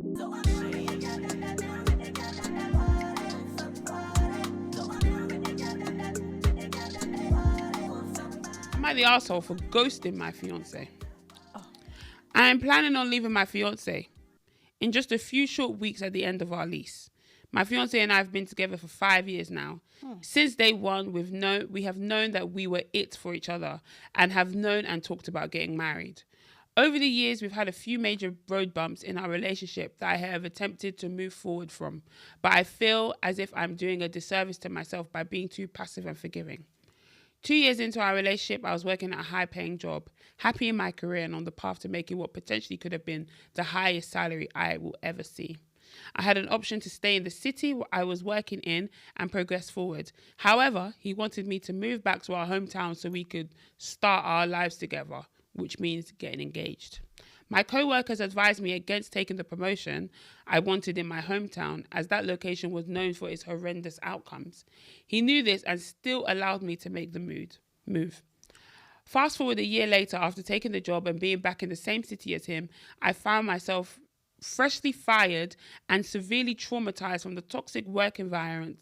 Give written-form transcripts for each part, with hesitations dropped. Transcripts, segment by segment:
Am I the arsehole for ghosting my fiancé? I am planning on leaving my fiancé in just a few short weeks at the end of our lease. My fiancé and I have been together for 5 years now. Since day one, we have known that we were it for each other and have known and talked about getting married. Over the years, we've had a few major road bumps in our relationship that I have attempted to move forward from, but I feel as if I'm doing a disservice to myself by being too passive and forgiving. 2 years into our relationship, I was working at a high-paying job, happy in my career and on the path to making what potentially could have been the highest salary I will ever see. I had an option to stay in the city I was working in and progress forward. However, he wanted me to move back to our hometown so we could start our lives together, which means getting engaged. My co-workers advised me against taking the promotion I wanted in my hometown, as that location was known for its horrendous outcomes. He knew this and still allowed me to make the move. Fast forward a year later, after taking the job and being back in the same city as him, I found myself freshly fired and severely traumatized from the toxic work environment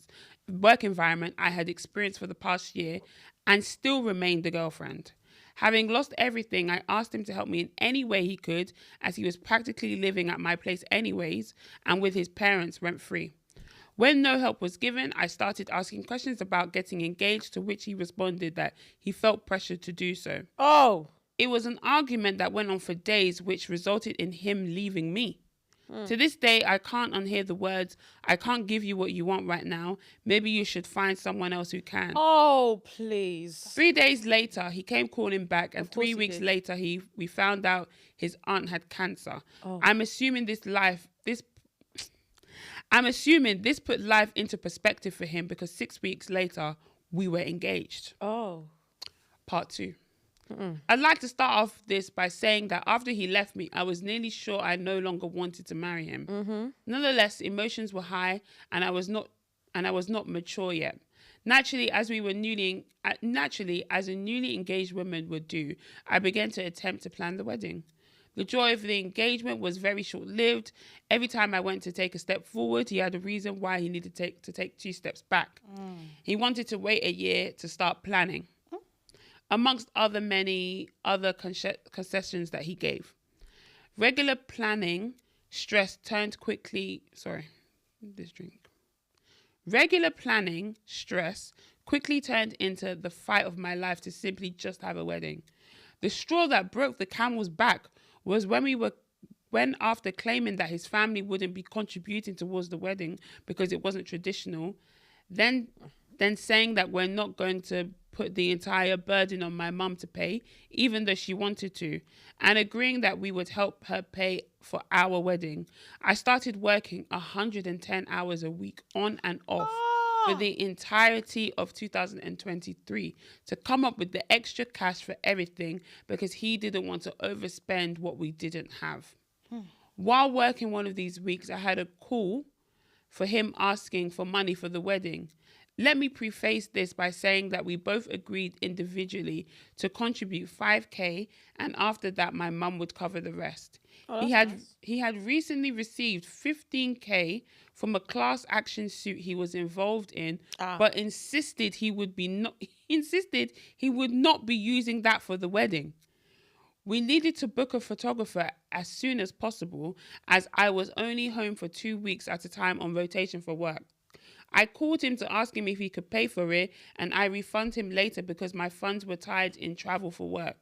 I had experienced for the past year, and still remained the girlfriend. Having lost everything, I asked him to help me in any way he could, as he was practically living at my place anyways and with his parents rent-free. When no help was given, I started asking questions about getting engaged, to which he responded that he felt pressured to do so. Oh! It was an argument that went on for days, which resulted in him leaving me. To this day, I can't unhear the words, "I can't give you what you want right now. Maybe you should find someone else who can." Oh, please. 3 days later, he came calling back, and Of course 3 he weeks did. later, we found out his aunt had cancer. Oh. I'm assuming this put life into perspective for him, because 6 weeks later, we were engaged. Oh. Part 2. I'd like to start off this by saying that after he left me, I was nearly sure I no longer wanted to marry him. Nonetheless, emotions were high, and I was not mature yet. Naturally, as a newly engaged woman would do, I began to attempt to plan the wedding. The joy of the engagement was very short-lived. Every time I went to take a step forward, he had a reason why he needed to take 2 steps back. He wanted to wait a year to start planning, amongst many other concessions that he gave. Regular planning stress quickly turned into the fight of my life to simply just have a wedding. The straw that broke the camel's back was when after claiming that his family wouldn't be contributing towards the wedding because it wasn't traditional, then saying that we're not going to put the entire burden on my mum to pay, even though she wanted to, and agreeing that we would help her pay for our wedding. I started working 110 hours a week on and off for the entirety of 2023 to come up with the extra cash for everything, because he didn't want to overspend what we didn't have. While working one of these weeks, I had a call for him asking for money for the wedding. Let me preface this by saying that we both agreed individually to contribute 5K, and after that my mum would cover the rest. He had recently received 15K from a class action suit he was involved in, but insisted he would not be using that for the wedding. We needed to book a photographer as soon as possible, as I was only home for 2 weeks at a time on rotation for work. I called him to ask him if he could pay for it, and I refund him later because my funds were tied in travel for work.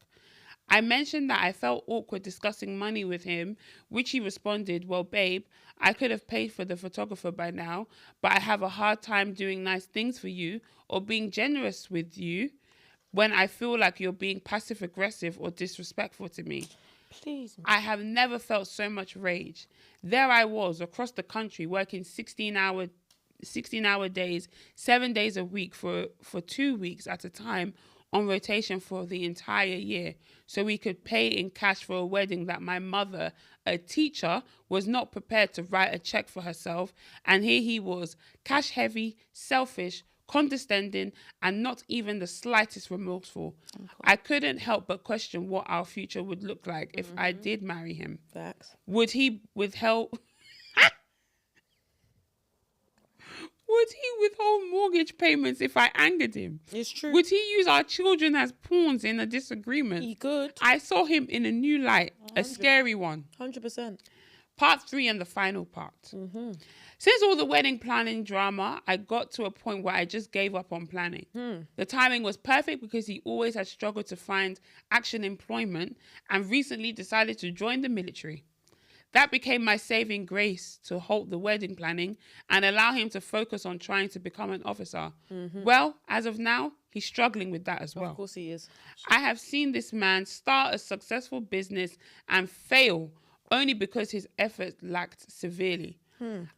I mentioned that I felt awkward discussing money with him, which he responded, "Well, babe, I could have paid for the photographer by now, but I have a hard time doing nice things for you or being generous with you when I feel like you're being passive-aggressive or disrespectful to me." Please. I have never felt so much rage. There I was across the country working 16-hour days, 7 days a week for 2 weeks at a time on rotation for the entire year, so we could pay in cash for a wedding that my mother, a teacher, was not prepared to write a check for herself. And here he was, cash heavy, selfish, condescending, and not even the slightest remorseful. I couldn't help but question what our future would look like if I did marry him. Facts. Would he withhold Would he withhold mortgage payments if I angered him? It's true. Would he use our children as pawns in a disagreement? He could. I saw him in a new light, a scary one. 100%. Part 3 and the final part. Mm-hmm. Since all the wedding planning drama, I got to a point where I just gave up on planning. The timing was perfect because he always had struggled to find action employment and recently decided to join the military. That became my saving grace to halt the wedding planning and allow him to focus on trying to become an officer. Well, as of now, he's struggling with that as well. Of course he is. I have seen this man start a successful business and fail only because his efforts lacked severely.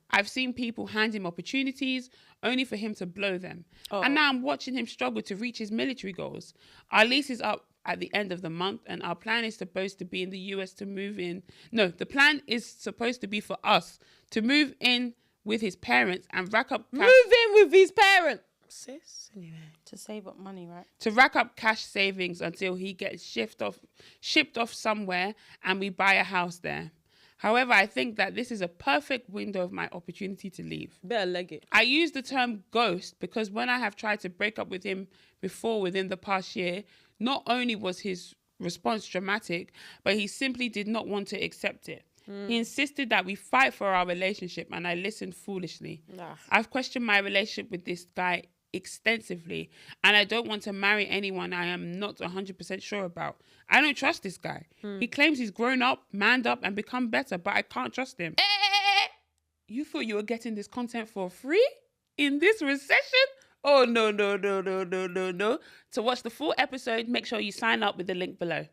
I've seen people hand him opportunities only for him to blow them. And now I'm watching him struggle to reach his military goals. Our lease is up at the end of the month and our plan is supposed to be in the US to move in. No, the plan is supposed to be for us to move in with his parents and rack up cash. Move in with his parents. Sis, anyway. To save up money, right? To rack up cash savings until he gets shipped off somewhere and we buy a house there. However, I think that this is a perfect window of my opportunity to leave. Better leg it. I use the term ghost because when I have tried to break up with him before within the past year, not only was his response dramatic, but he simply did not want to accept it. He insisted that we fight for our relationship and I listened foolishly. I've questioned my relationship with this guy extensively and I don't want to marry anyone I am not 100% sure about. I don't trust this guy. He claims he's grown up, manned up and become better, but I can't trust him. You thought you were getting this content for free? In this recession? Oh, no. To watch the full episode, make sure you sign up with the link below.